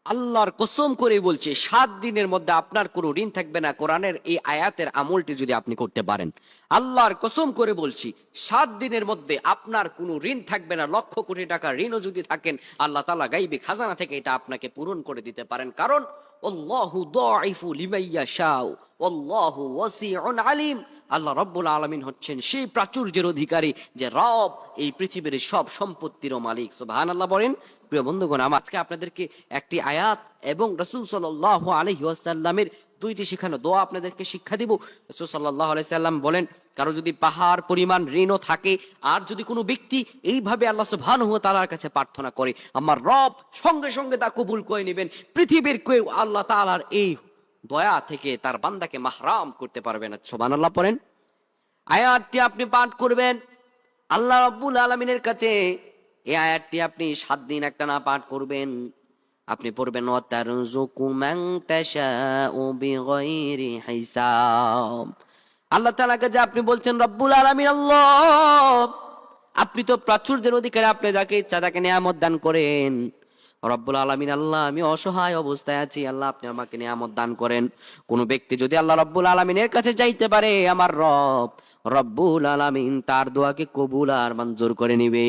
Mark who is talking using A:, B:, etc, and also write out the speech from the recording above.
A: আল্লাহর কসম করে বলছে 7 দিনের মধ্যে আপনার কোনো ঋণ থাকবে না। কোরআনের এই আয়াতের আমলটি যদি আপনি করতে পারেন, আল্লাহর কসম করে বলছি 7 দিনের মধ্যে আপনার কোনো ঋণ থাকবে না। লক্ষ কোটি টাকা ঋণও যদি থাকেন, আল্লাহ তাআলা গায়বী খাজানা থেকে এটা আপনাকে পূরণ করে দিতে পারেন। কারণ আল্লাহু দাঈফু লিমান ইয়াশাউ ওয়াল্লাহু ওয়াসিউন আলিম। আল্লাহ রাব্বুল আলামিন হচ্ছেন সেই প্রাচুর্যের অধিকারী, যে রব এই পৃথিবীর সব সম্পত্তিরও মালিক। সুবহানাল্লাহ বলেন। প্রিয় বন্ধুগণ, আমি আজকে আপনাদেরকে একটি আয়াত এবং রাসূল সাল্লাল্লাহু আলাইহি ওয়াসাল্লামের 2টি শিখানো দোয়া আপনাদেরকে শিক্ষা দিব। রাসূল সাল্লাল্লাহু আলাইহি সাল্লাম বলেন, কারো যদি পাহাড় পরিমাণ ঋণও থাকে, আর যদি কোনো ব্যক্তি এইভাবে আল্লাহ সুবহানাহু ওয়া তাআলার কাছে প্রার্থনা করে, আমার রব সঙ্গে সঙ্গে তা কবুল করে নেবেন। পৃথিবীর কেউ আল্লাহ তাআলার এই দয়া থেকে তার বান্দাকে মাহরাম করতে পারবে না। সুবহানাল্লাহ পড়েন। আয়াতটি আপনি পাঠ করবেন আল্লাহ রাব্বুল আলামিনের কাছে। এই আয়াতটি আপনি 7 দিন একটানা পাঠ করবেন। আপনি পড়বেন ওয়াতারযুকু মান তাশাউ বিগাইরি হিসাব। আল্লাহ তাআলার কাছে আপনি বলছেন, রব্বুল আলামিন আল্লাহ, আপনি তো প্রাচুর্যের অধিকারী, আপনি যাকে ইচ্ছা তাকে নিয়ামত দান করেন। রব্বুল আলামিন আল্লাহ, আমি অসহায় অবস্থায় আছি, আল্লাহ আপনি আমাকে নিয়ামত দান করেন। কোন ব্যক্তি যদি আল্লাহ রব্বুল আলামিনের কাছে যাইতে পারে, আমার রব রব্বুল আলামিন তার দোয়াকে কবুল আর মঞ্জুর করে নিবে।